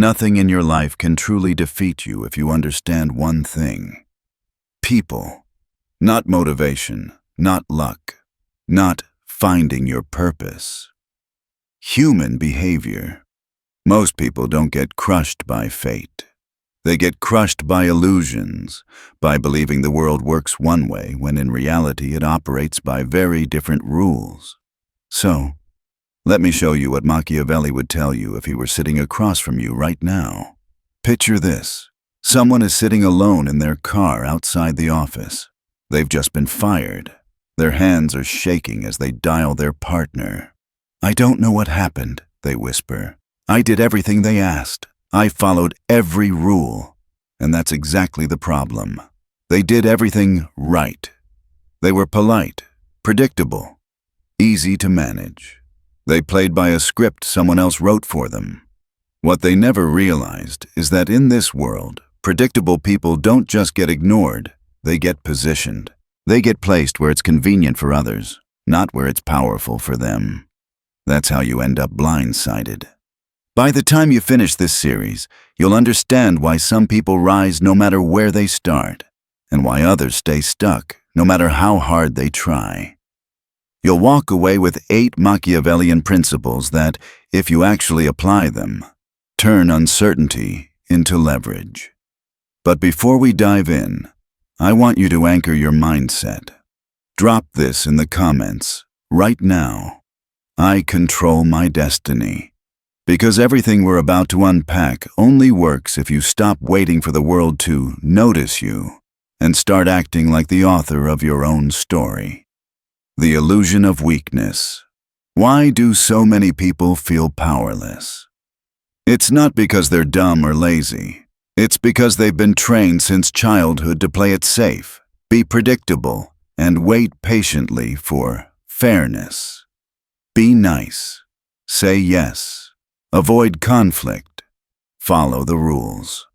Nothing in your life can truly defeat you if you understand one thing. People, not motivation, not luck, not finding your purpose. Human behavior. Most people don't get crushed by fate. They get crushed by illusions, by believing the world works one way when in reality it operates by very different rules. So, let me show you what Machiavelli would tell you if he were sitting across from you right now. Picture this. Someone is sitting alone in their car outside the office. They've just been fired. Their hands are shaking as they dial their partner. "I don't know what happened," they whisper. "I did everything they asked. I followed every rule." And that's exactly the problem. They did everything right. They were polite, predictable, easy to manage. They played by a script someone else wrote for them. What they never realized is that in this world, predictable people don't just get ignored, they get positioned. They get placed where it's convenient for others, not where it's powerful for them. That's how you end up blindsided. By the time you finish this series, you'll understand why some people rise no matter where they start, and why others stay stuck no matter how hard they try. You'll walk away with 8 Machiavellian principles that, if you actually apply them, turn uncertainty into leverage. But before we dive in, I want you to anchor your mindset. Drop this in the comments right now. I control my destiny. Because everything we're about to unpack only works if you stop waiting for the world to notice you and start acting like the author of your own story. The illusion of weakness. Why do so many people feel powerless? It's not because they're dumb or lazy. It's because they've been trained since childhood to play it safe, be predictable, and wait patiently for fairness. Be nice. Say yes. Avoid conflict. Follow the rules.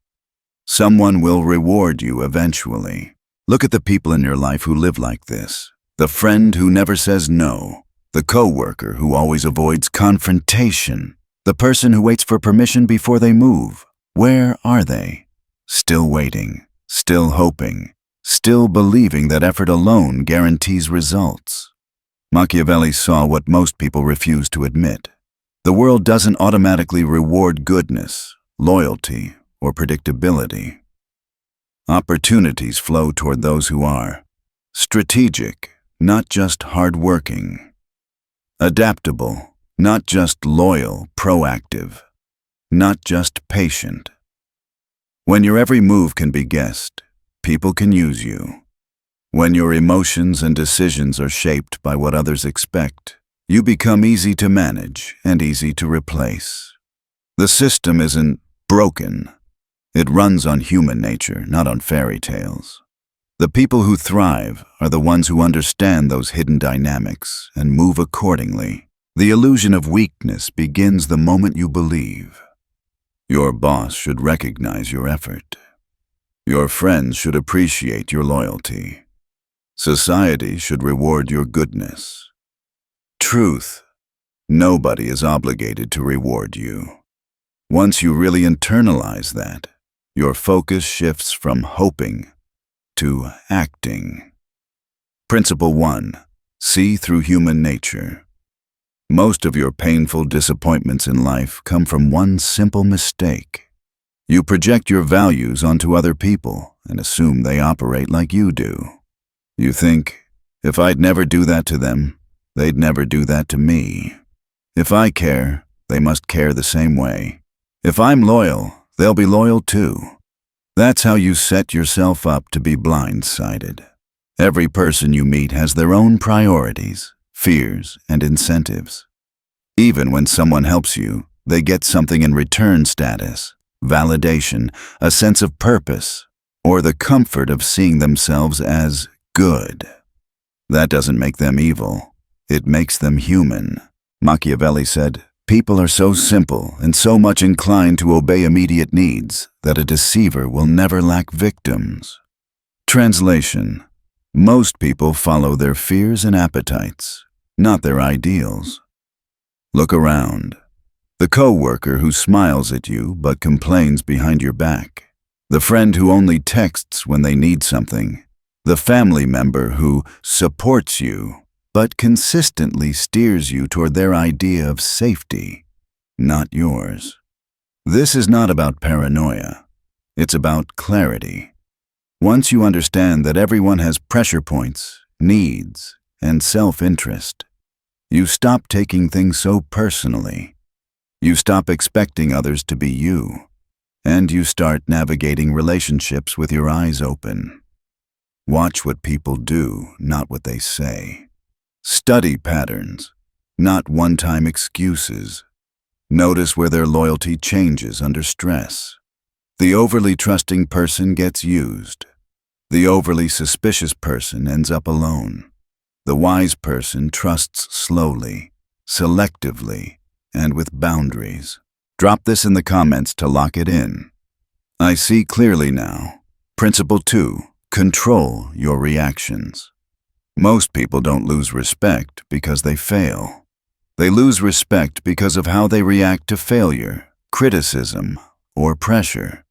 Someone will reward you eventually. Look at the people in your life who live like this. The friend who never says no. The coworker who always avoids confrontation. The person who waits for permission before they move. Where are they? Still waiting. Still hoping. Still believing that effort alone guarantees results. Machiavelli saw what most people refuse to admit. The world doesn't automatically reward goodness, loyalty, or predictability. Opportunities flow toward those who are strategic, not just hardworking. Adaptable, not just loyal, proactive. Not just patient. When your every move can be guessed, people can use you. When your emotions and decisions are shaped by what others expect, you become easy to manage and easy to replace. The system isn't broken. It runs on human nature, not on fairy tales. The people who thrive are the ones who understand those hidden dynamics and move accordingly. The illusion of weakness begins the moment you believe. Your boss should recognize your effort. Your friends should appreciate your loyalty. Society should reward your goodness. Truth. Nobody is obligated to reward you. Once you really internalize that, your focus shifts from hoping to acting. Principle 1. See through human nature. Most of your painful disappointments in life come from one simple mistake. You project your values onto other people and assume they operate like you do. You think, if I'd never do that to them, they'd never do that to me. If I care, they must care the same way. If I'm loyal, they'll be loyal too. That's how you set yourself up to be blindsided. Every person you meet has their own priorities, fears, and incentives. Even when someone helps you, they get something in return: status, validation, a sense of purpose, or the comfort of seeing themselves as good. That doesn't make them evil. It makes them human. Machiavelli said, "People are so simple and so much inclined to obey immediate needs that a deceiver will never lack victims." Translation: most people follow their fears and appetites, not their ideals. Look around. The coworker who smiles at you but complains behind your back. The friend who only texts when they need something. The family member who supports you but consistently steers you toward their idea of safety, not yours. This is not about paranoia. It's about clarity. Once you understand that everyone has pressure points, needs, and self-interest, you stop taking things so personally. You stop expecting others to be you, and you start navigating relationships with your eyes open. Watch what people do, not what they say. Study patterns, not one-time excuses. Notice where their loyalty changes under stress. The overly trusting person gets used. The overly suspicious person ends up alone. The wise person trusts slowly, selectively, and with boundaries. Drop this in the comments to lock it in. I see clearly now. Principle 2. Control your reactions. Most people don't lose respect because they fail. They lose respect because of how they react to failure, criticism, or pressure.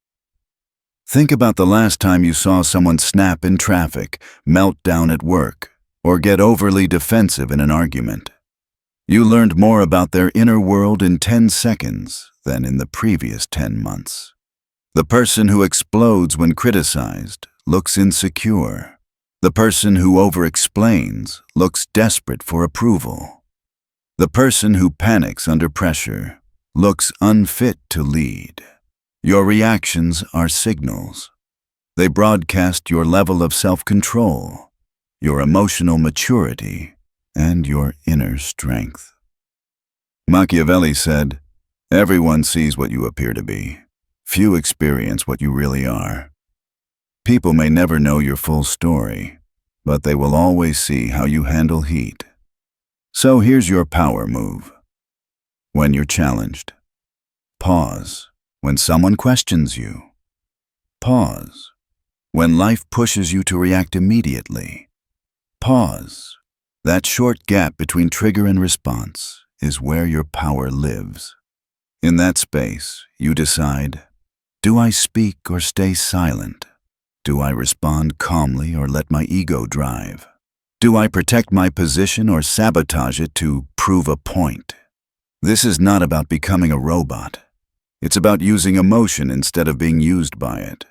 Think about the last time you saw someone snap in traffic, melt down at work, or get overly defensive in an argument. You learned more about their inner world in 10 seconds than in the previous 10 months. The person who explodes when criticized looks insecure. The person who over-explains looks desperate for approval. The person who panics under pressure looks unfit to lead. Your reactions are signals. They broadcast your level of self-control, your emotional maturity, and your inner strength. Machiavelli said, "Everyone sees what you appear to be. Few experience what you really are." People may never know your full story, but they will always see how you handle heat. So here's your power move. When you're challenged, pause. When someone questions you, pause. When life pushes you to react immediately, pause. That short gap between trigger and response is where your power lives. In that space, you decide, do I speak or stay silent? Do I respond calmly or let my ego drive? Do I protect my position or sabotage it to prove a point? This is not about becoming a robot. It's about using emotion instead of being used by it.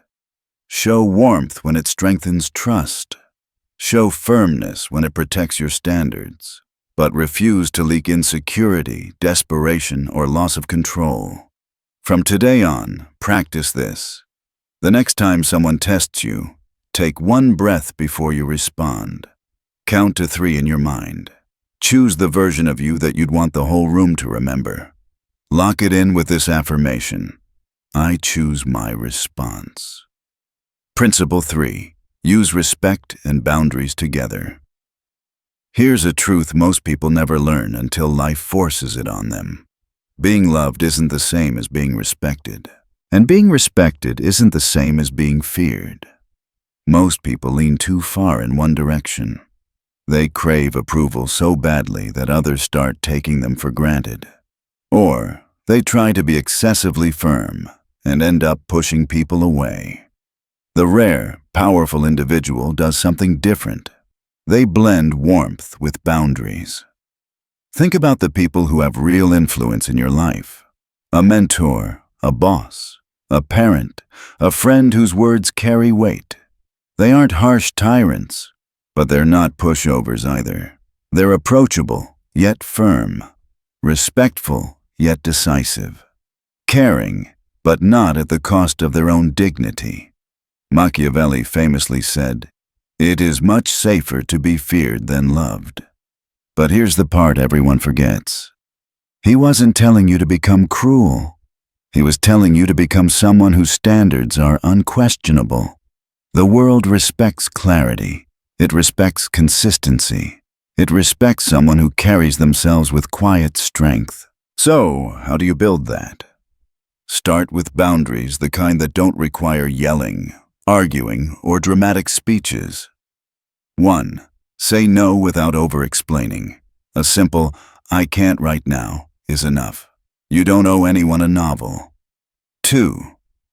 Show warmth when it strengthens trust. Show firmness when it protects your standards, but refuse to leak insecurity, desperation, or loss of control. From today on, practice this. The next time someone tests you, take one breath before you respond. Count to 3 in your mind. Choose the version of you that you'd want the whole room to remember. Lock it in with this affirmation: I choose my response. Principle 3. Use respect and boundaries together. Here's a truth most people never learn until life forces it on them. Being loved isn't the same as being respected. And being respected isn't the same as being feared. Most people lean too far in one direction. They crave approval so badly that others start taking them for granted. Or they try to be excessively firm and end up pushing people away. The rare, powerful individual does something different. They blend warmth with boundaries. Think about the people who have real influence in your life. A mentor, a boss, a parent, a friend whose words carry weight. They aren't harsh tyrants, but they're not pushovers either. They're approachable, yet firm. Respectful, yet decisive. Caring, but not at the cost of their own dignity. Machiavelli famously said, "It is much safer to be feared than loved." But here's the part everyone forgets. He wasn't telling you to become cruel. He was telling you to become someone whose standards are unquestionable. The world respects clarity. It respects consistency. It respects someone who carries themselves with quiet strength. So, how do you build that? Start with boundaries, the kind that don't require yelling, arguing, or dramatic speeches. 1. Say no without over-explaining. A simple, "I can't right now," is enough. You don't owe anyone a novel. 2.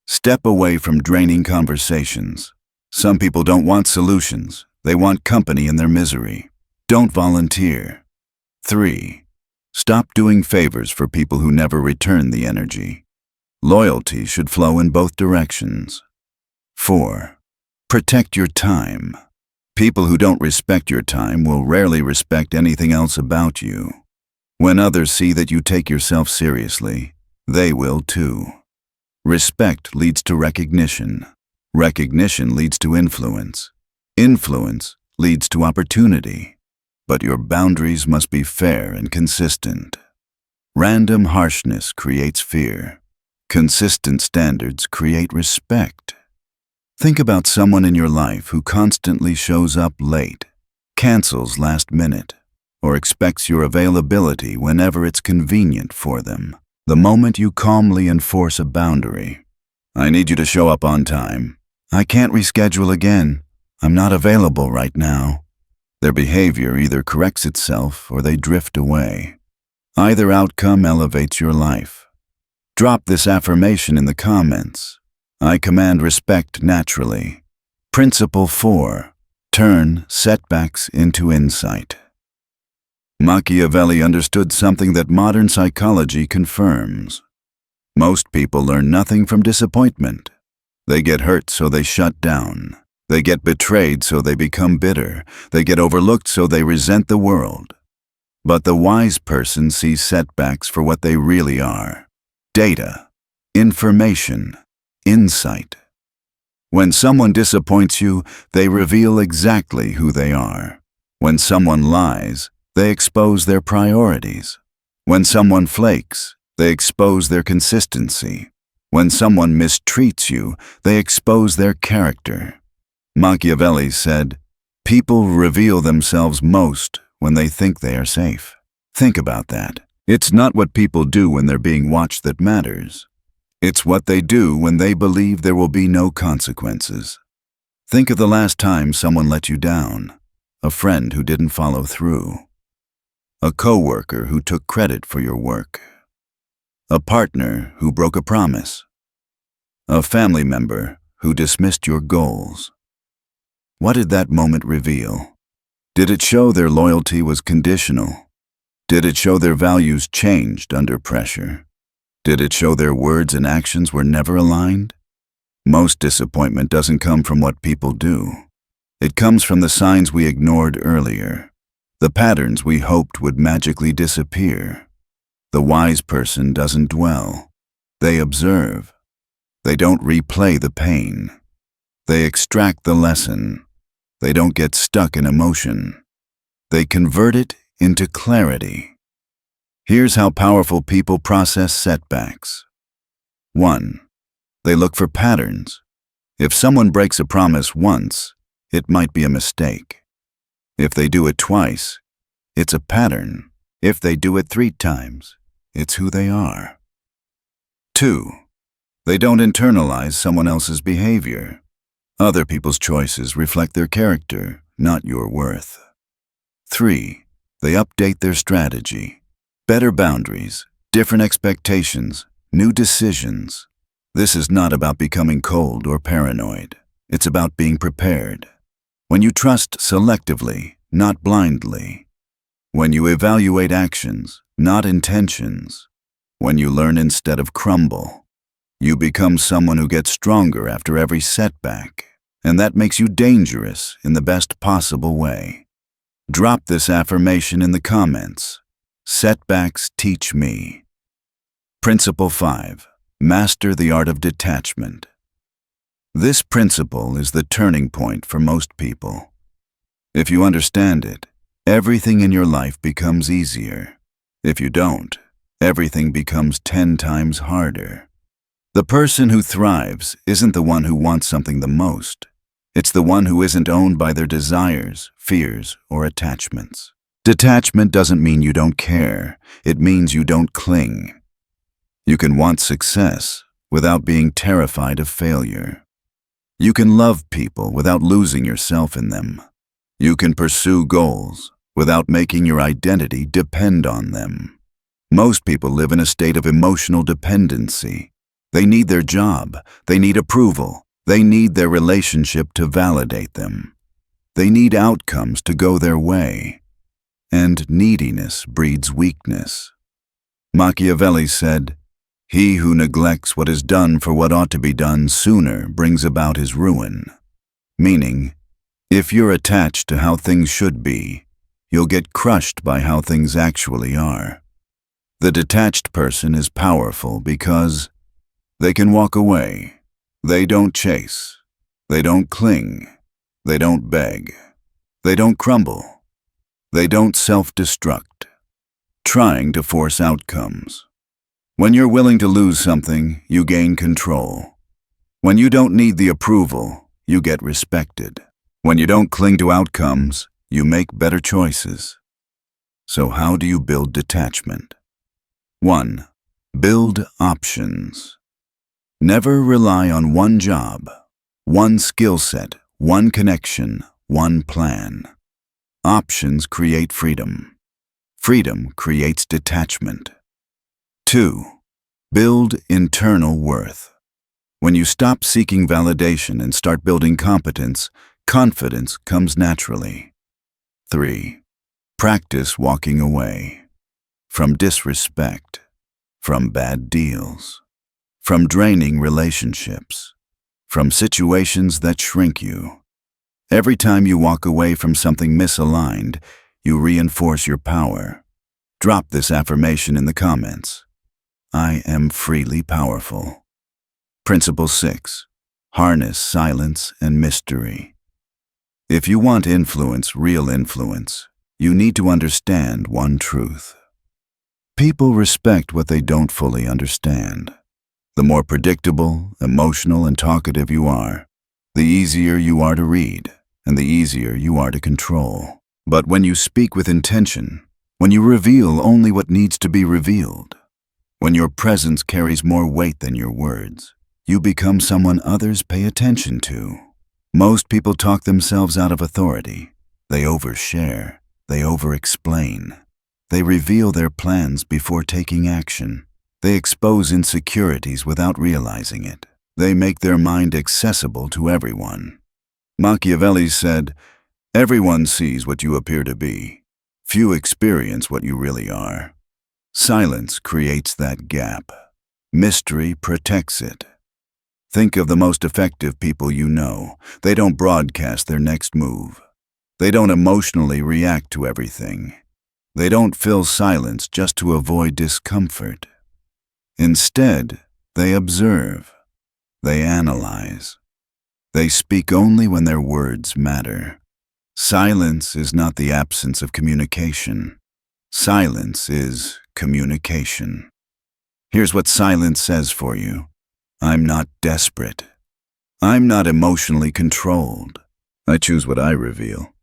Step away from draining conversations. Some people don't want solutions. They want company in their misery. Don't volunteer. 3. Stop doing favors for people who never return the energy. Loyalty should flow in both directions. 4. Protect your time. People who don't respect your time will rarely respect anything else about you. When others see that you take yourself seriously, they will too. Respect leads to recognition. Recognition leads to influence. Influence leads to opportunity. But your boundaries must be fair and consistent. Random harshness creates fear. Consistent standards create respect. Think about someone in your life who constantly shows up late, cancels last minute, or expects your availability whenever it's convenient for them. The moment you calmly enforce a boundary, I need you to show up on time. I can't reschedule again. I'm not available right now. Their behavior either corrects itself or they drift away. Either outcome elevates your life. Drop this affirmation in the comments. I command respect naturally. Principle 4. Turn setbacks into insight. Machiavelli understood something that modern psychology confirms. Most people learn nothing from disappointment. They get hurt, so they shut down. They get betrayed, so they become bitter. They get overlooked, so they resent the world. But the wise person sees setbacks for what they really are: data, information, insight. When someone disappoints you, they reveal exactly who they are. When someone lies, they expose their priorities. When someone flakes, they expose their consistency. When someone mistreats you, they expose their character. Machiavelli said, "People reveal themselves most when they think they are safe." Think about that. It's not what people do when they're being watched that matters. It's what they do when they believe there will be no consequences. Think of the last time someone let you down. A friend who didn't follow through. A coworker who took credit for your work. A partner who broke a promise. A family member who dismissed your goals. What did that moment reveal? Did it show their loyalty was conditional? Did it show their values changed under pressure? Did it show their words and actions were never aligned? Most disappointment doesn't come from what people do. It comes from the signs we ignored earlier, the patterns we hoped would magically disappear. The wise person doesn't dwell. They observe. They don't replay the pain. They extract the lesson. They don't get stuck in emotion. They convert it into clarity. Here's how powerful people process setbacks. 1. They look for patterns. If someone breaks a promise once, it might be a mistake. If they do it twice, it's a pattern. If they do it 3 times, it's who they are. 2. They don't internalize someone else's behavior. Other people's choices reflect their character, not your worth. 3. They update their strategy. Better boundaries, different expectations, new decisions. This is not about becoming cold or paranoid. It's about being prepared. When you trust selectively, not blindly. When you evaluate actions, not intentions. When you learn instead of crumble. You become someone who gets stronger after every setback, and that makes you dangerous in the best possible way. Drop this affirmation in the comments. Setbacks teach me. Principle 5. Master the art of detachment. This principle is the turning point for most people. If you understand it, everything in your life becomes easier. If you don't, everything becomes 10 times harder. The person who thrives isn't the one who wants something the most. It's the one who isn't owned by their desires, fears, or attachments. Detachment doesn't mean you don't care. It means you don't cling. You can want success without being terrified of failure. You can love people without losing yourself in them. You can pursue goals without making your identity depend on them. Most people live in a state of emotional dependency. They need their job, they need approval, they need their relationship to validate them. They need outcomes to go their way. And neediness breeds weakness. Machiavelli said, "He who neglects what is done for what ought to be done sooner brings about his ruin." Meaning, if you're attached to how things should be, you'll get crushed by how things actually are. The detached person is powerful because they can walk away. They don't chase. They don't cling. They don't beg. They don't crumble. They don't self-destruct, trying to force outcomes. When you're willing to lose something, you gain control. When you don't need the approval, you get respected. When you don't cling to outcomes, you make better choices. So how do you build detachment? 1. Build options. Never rely on one job, one skill set, one connection, one plan. Options create freedom. Freedom creates detachment. 2. Build internal worth. When you stop seeking validation and start building competence, confidence comes naturally. 3. Practice walking away. From disrespect, from bad deals, from draining relationships, from situations that shrink you. Every time you walk away from something misaligned, you reinforce your power. Drop this affirmation in the comments. I am freely powerful. Principle 6. Harness silence and mystery. If you want influence, real influence, you need to understand one truth. People respect what they don't fully understand. The more predictable, emotional, and talkative you are, the easier you are to read, and the easier you are to control. But when you speak with intention, when you reveal only what needs to be revealed, when your presence carries more weight than your words, you become someone others pay attention to. Most people talk themselves out of authority. They overshare. They over-explain. They reveal their plans before taking action. They expose insecurities without realizing it. They make their mind accessible to everyone. Machiavelli said, "Everyone sees what you appear to be. Few experience what you really are." Silence creates that gap. Mystery protects it. Think of the most effective people you know. They don't broadcast their next move. They don't emotionally react to everything. They don't fill silence just to avoid discomfort. Instead, they observe. They analyze. They speak only when their words matter. Silence is not the absence of communication. Silence is communication. Here's what silence says for you. I'm not desperate. I'm not emotionally controlled. I choose what I reveal.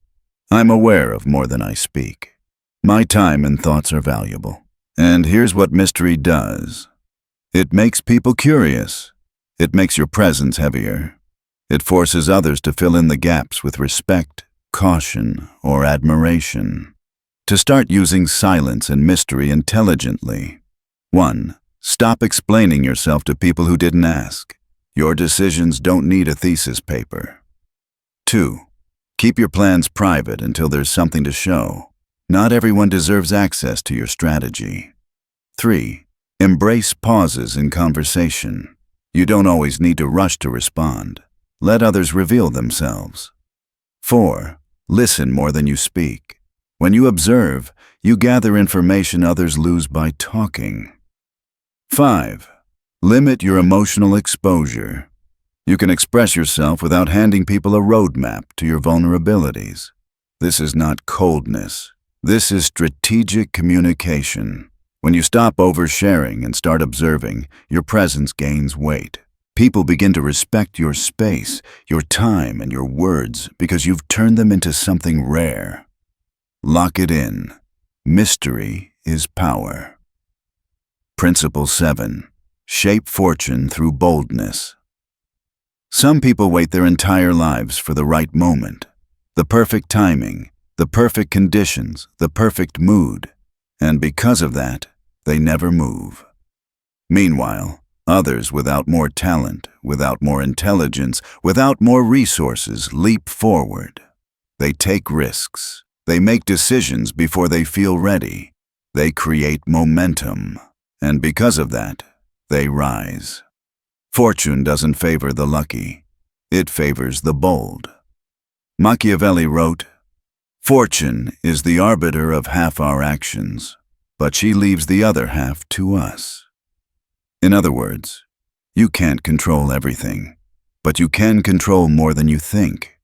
I'm aware of more than I speak. My time and thoughts are valuable. And here's what mystery does. It makes people curious. It makes your presence heavier. It forces others to fill in the gaps with respect, caution, or admiration. To start using silence and mystery intelligently. 1. Stop explaining yourself to people who didn't ask. Your decisions don't need a thesis paper. 2. Keep your plans private until there's something to show. Not everyone deserves access to your strategy. 3. Embrace pauses in conversation. You don't always need to rush to respond. Let others reveal themselves. 4. Listen more than you speak. When you observe, you gather information others lose by talking. 5. Limit your emotional exposure. You can express yourself without handing people a roadmap to your vulnerabilities. This is not coldness. This is strategic communication. When you stop oversharing and start observing, your presence gains weight. People begin to respect your space, your time, and your words because you've turned them into something rare. Lock it in. Mystery is power. Principle 7. Shape fortune through boldness. Some people wait their entire lives for the right moment, the perfect timing, the perfect conditions, the perfect mood. And because of that, they never move. Meanwhile, others without more talent, without more intelligence, without more resources leap forward. They take risks. They make decisions before they feel ready. They create momentum. And because of that, they rise. Fortune doesn't favor the lucky. It favors the bold. Machiavelli wrote, "Fortune is the arbiter of half our actions, but she leaves the other half to us." In other words, you can't control everything, but you can control more than you think.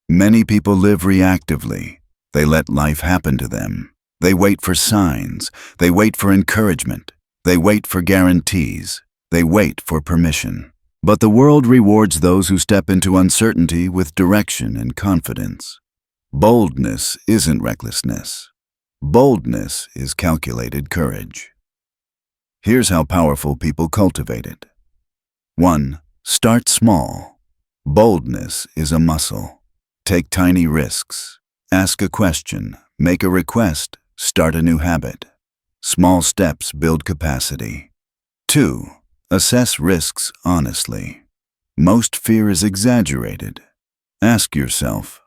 Many people live reactively. They let life happen to them. They wait for signs. They wait for encouragement. They wait for guarantees. They wait for permission. But the world rewards those who step into uncertainty with direction and confidence. Boldness isn't recklessness. Boldness is calculated courage. Here's how powerful people cultivate it. 1. Start small. Boldness is a muscle. Take tiny risks. Ask a question, make a request, start a new habit. Small steps build capacity. 2. Assess risks honestly. Most fear is exaggerated. Ask yourself,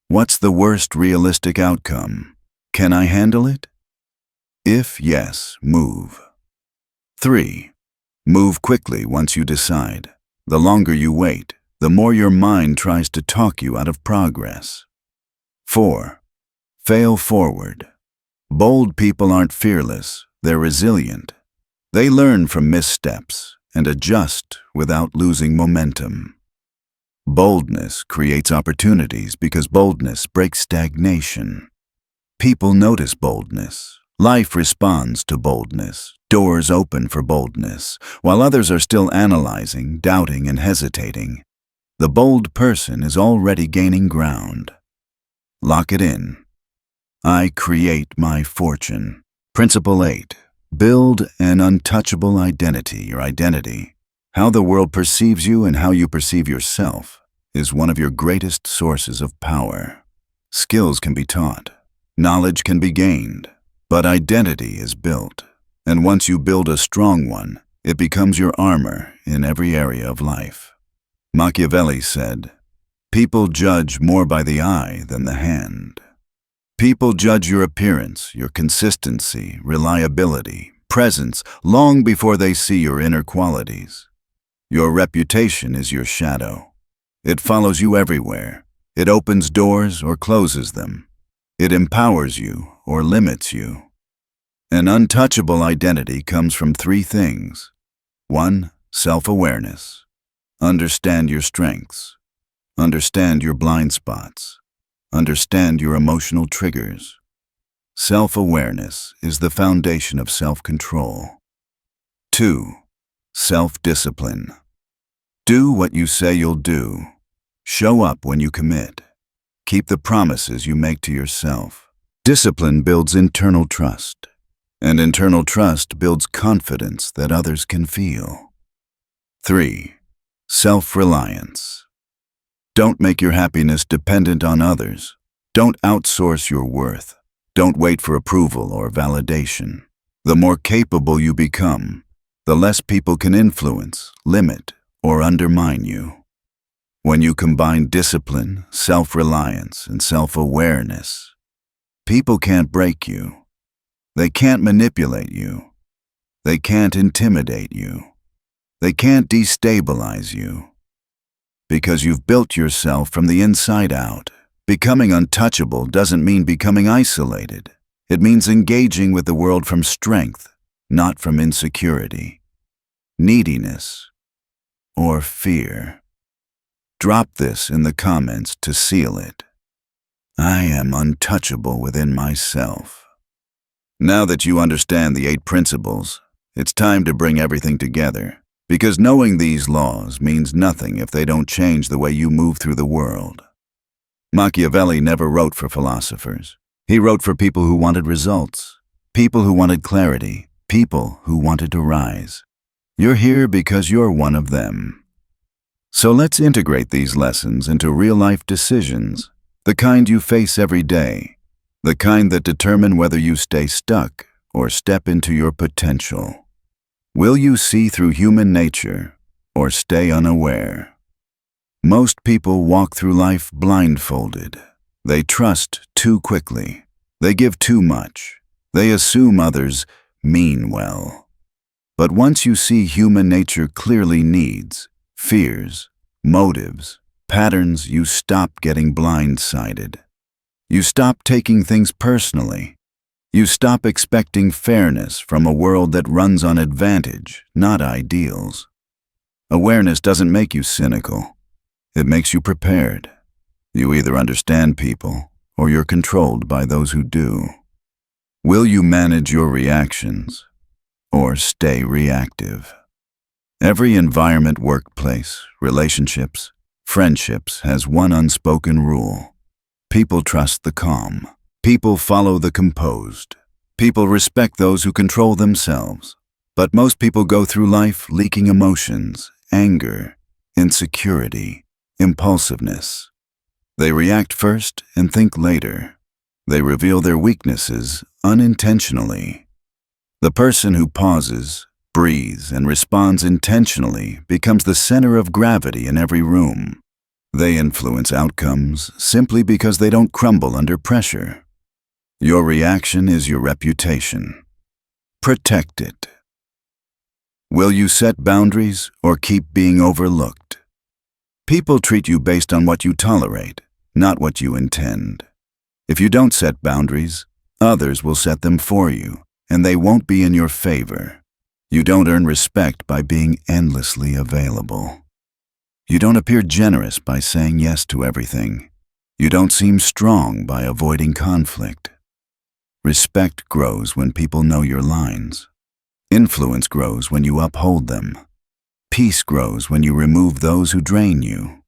what's the worst realistic outcome? Can I handle it? If yes, move. 3. Move quickly once you decide. The longer you wait, the more your mind tries to talk you out of progress. 4. Fail forward. Bold people aren't fearless, they're resilient. They learn from missteps and adjust without losing momentum. Boldness creates opportunities because boldness breaks stagnation. People notice boldness. Life responds to boldness. Doors open for boldness. While others are still analyzing, doubting, and hesitating, the bold person is already gaining ground. Lock it in. I create my fortune. Principle 8. Build an untouchable identity. Your identity, how the world perceives you and how you perceive yourself, is one of your greatest sources of power. Skills can be taught. Knowledge can be gained. But identity is built. And once you build a strong one, it becomes your armor in every area of life. Machiavelli said, "People judge more by the eye than the hand." People judge your appearance, your consistency, reliability, presence, long before they see your inner qualities. Your reputation is your shadow. It follows you everywhere. It opens doors or closes them. It empowers you or limits you. An untouchable identity comes from 3 things. 1. Self-awareness. Understand your strengths. Understand your blind spots. Understand your emotional triggers. Self-awareness is the foundation of self-control. 2. Self-discipline. Do what you say you'll do. Show up when you commit. Keep the promises you make to yourself. Discipline builds internal trust, and internal trust builds confidence that others can feel. 3. Self-reliance. Don't make your happiness dependent on others. Don't outsource your worth. Don't wait for approval or validation. The more capable you become, the less people can influence, limit, or undermine you. When you combine discipline, self-reliance, and self-awareness, people can't break you. They can't manipulate you. They can't intimidate you. They can't destabilize you. Because you've built yourself from the inside out. Becoming untouchable doesn't mean becoming isolated. It means engaging with the world from strength, not from insecurity, neediness, or fear. Drop this in the comments to seal it. I am untouchable within myself. Now that you understand the 8 principles, it's time to bring everything together. Because knowing these laws means nothing if they don't change the way you move through the world. Machiavelli never wrote for philosophers. He wrote for people who wanted results, people who wanted clarity, people who wanted to rise. You're here because you're one of them. So let's integrate these lessons into real-life decisions, the kind you face every day, the kind that determine whether you stay stuck or step into your potential? Will you see through human nature or stay unaware? Most people walk through life blindfolded. They trust too quickly. They give too much. They assume others mean well. But once you see human nature clearly needs, fears, motives, patterns, you stop getting blindsided. You stop taking things personally. You stop expecting fairness from a world that runs on advantage, not ideals. Awareness doesn't make you cynical. It makes you prepared. You either understand people or you're controlled by those who do. Will you manage your reactions or stay reactive? Every environment, workplace, relationships, friendships has one unspoken rule. People trust the calm. People follow the composed. People respect those who control themselves. But most people go through life leaking emotions, anger, insecurity, impulsiveness. They react first and think later. They reveal their weaknesses unintentionally. The person who pauses, breathes, and responds intentionally becomes the center of gravity in every room. They influence outcomes simply because they don't crumble under pressure. Your reaction is your reputation. Protect it. Will you set boundaries or keep being overlooked? People treat you based on what you tolerate, not what you intend. If you don't set boundaries, others will set them for you, and they won't be in your favor. You don't earn respect by being endlessly available. You don't appear generous by saying yes to everything. You don't seem strong by avoiding conflict. Respect grows when people know your lines. Influence grows when you uphold them. Peace grows when you remove those who drain you.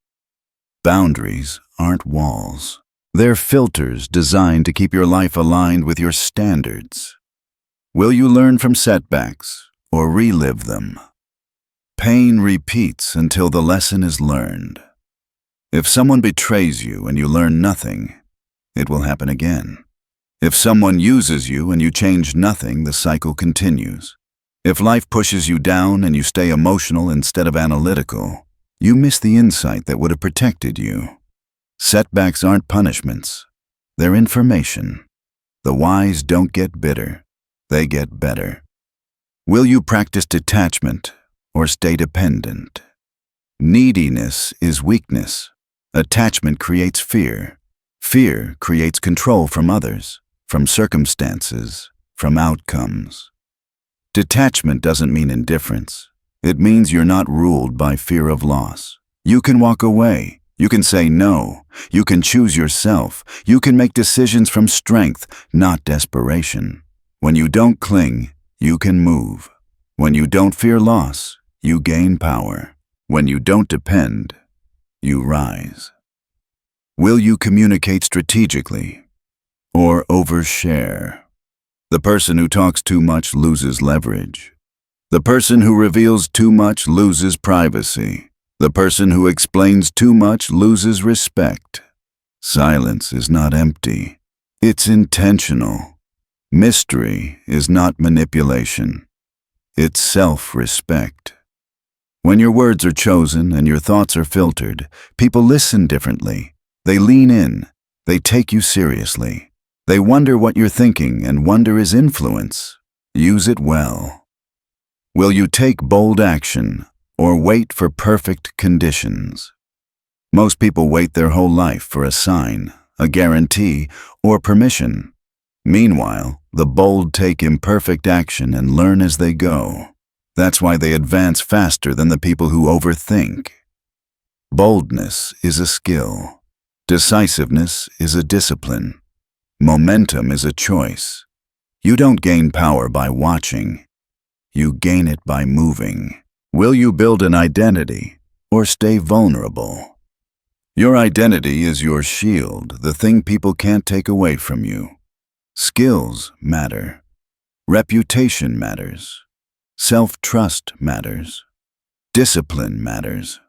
Boundaries aren't walls. They're filters designed to keep your life aligned with your standards. Will you learn from setbacks or relive them? Pain repeats until the lesson is learned. If someone betrays you and you learn nothing, it will happen again. If someone uses you and you change nothing, the cycle continues. If life pushes you down and you stay emotional instead of analytical, you miss the insight that would have protected you. Setbacks aren't punishments. They're information. The wise don't get bitter. They get better. Will you practice detachment or stay dependent? Neediness is weakness. Attachment creates fear. Fear creates control from others, from circumstances, from outcomes. Detachment doesn't mean indifference. It means you're not ruled by fear of loss. You can walk away. You can say no. You can choose yourself. You can make decisions from strength, not desperation. When you don't cling, you can move. When you don't fear loss, you gain power. When you don't depend, you rise. Will you communicate strategically or overshare? The person who talks too much loses leverage. The person who reveals too much loses privacy. The person who explains too much loses respect. Silence is not empty. It's intentional. Mystery is not manipulation. It's self-respect. When your words are chosen and your thoughts are filtered, people listen differently. They lean in. They take you seriously. They wonder what you're thinking, and wonder is influence. Use it well. Will you take bold action or wait for perfect conditions? Most people wait their whole life for a sign, a guarantee, or permission. Meanwhile, the bold take imperfect action and learn as they go. That's why they advance faster than the people who overthink. Boldness is a skill. Decisiveness is a discipline. Momentum is a choice. You don't gain power by watching. You gain it by moving. Will you build an identity or stay vulnerable? Your identity is your shield, the thing people can't take away from you. Skills matter. Reputation matters. Self-trust matters. Discipline matters.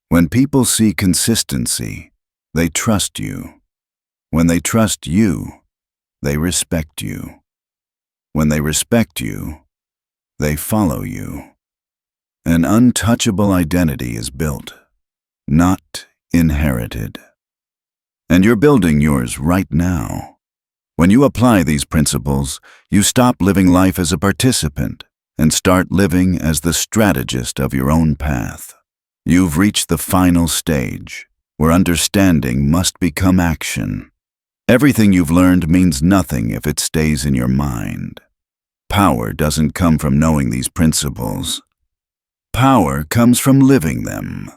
When people see consistency, they trust you. When they trust you, they respect you. When they respect you, they follow you. An untouchable identity is built, not inherited. And you're building yours right now. When you apply these principles, you stop living life as a participant and start living as the strategist of your own path. You've reached the final stage, where understanding must become action. Everything you've learned means nothing if it stays in your mind. Power doesn't come from knowing these principles. Power comes from living them.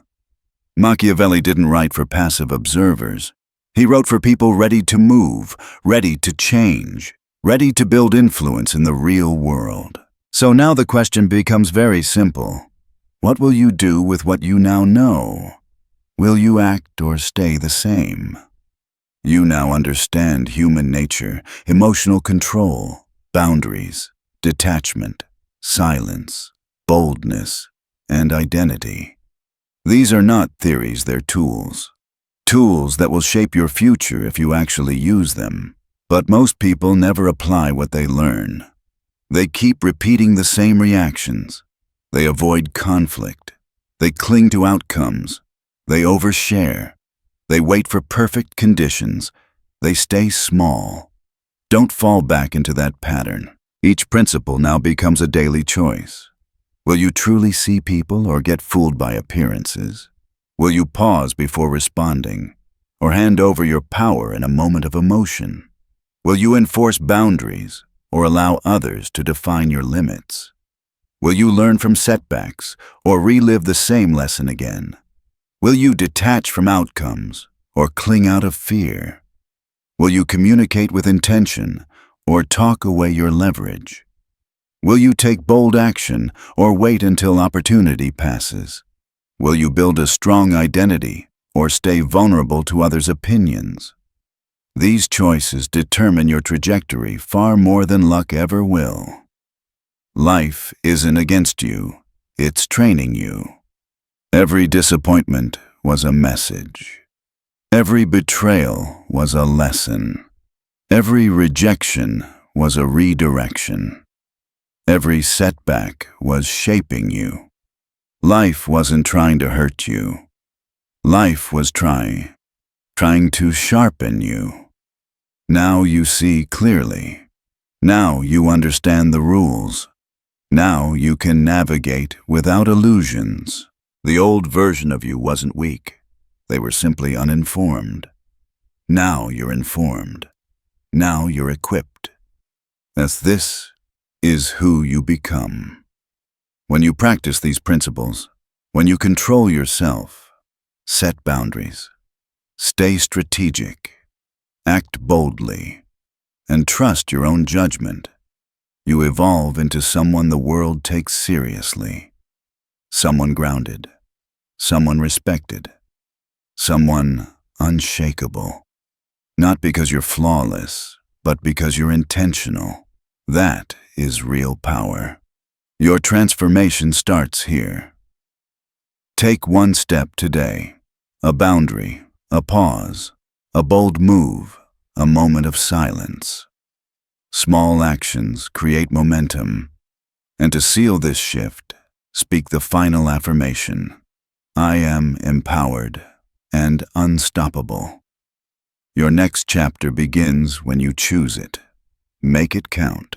Machiavelli didn't write for passive observers. He wrote for people ready to move, ready to change, ready to build influence in the real world. So now the question becomes very simple. What will you do with what you now know? Will you act or stay the same? You now understand human nature, emotional control, boundaries, detachment, silence, boldness, and identity. These are not theories, they're tools. Tools that will shape your future if you actually use them. But most people never apply what they learn. They keep repeating the same reactions. They avoid conflict. They cling to outcomes. They overshare. They wait for perfect conditions. They stay small. Don't fall back into that pattern. Each principle now becomes a daily choice. Will you truly see people or get fooled by appearances? Will you pause before responding, or hand over your power in a moment of emotion? Will you enforce boundaries, or allow others to define your limits? Will you learn from setbacks, or relive the same lesson again? Will you detach from outcomes, or cling out of fear? Will you communicate with intention, or talk away your leverage? Will you take bold action, or wait until opportunity passes? Will you build a strong identity, or stay vulnerable to others' opinions? These choices determine your trajectory far more than luck ever will. Life isn't against you, it's training you. Every disappointment was a message. Every betrayal was a lesson. Every rejection was a redirection. Every setback was shaping you. Life wasn't trying to hurt you. Life was trying to sharpen you. Now you see clearly. Now you understand the rules. Now you can navigate without illusions. The old version of you wasn't weak. They were simply uninformed. Now you're informed. Now you're equipped. As this is who you become. When you practice these principles, when you control yourself, set boundaries, stay strategic, act boldly, and trust your own judgment, you evolve into someone the world takes seriously. Someone grounded, someone respected, someone unshakable. Not because you're flawless, but because you're intentional. That is real power. Your transformation starts here. Take one step today. A boundary, a pause, a bold move, a moment of silence. Small actions create momentum. And to seal this shift, speak the final affirmation. I am empowered and unstoppable. Your next chapter begins when you choose it. Make it count.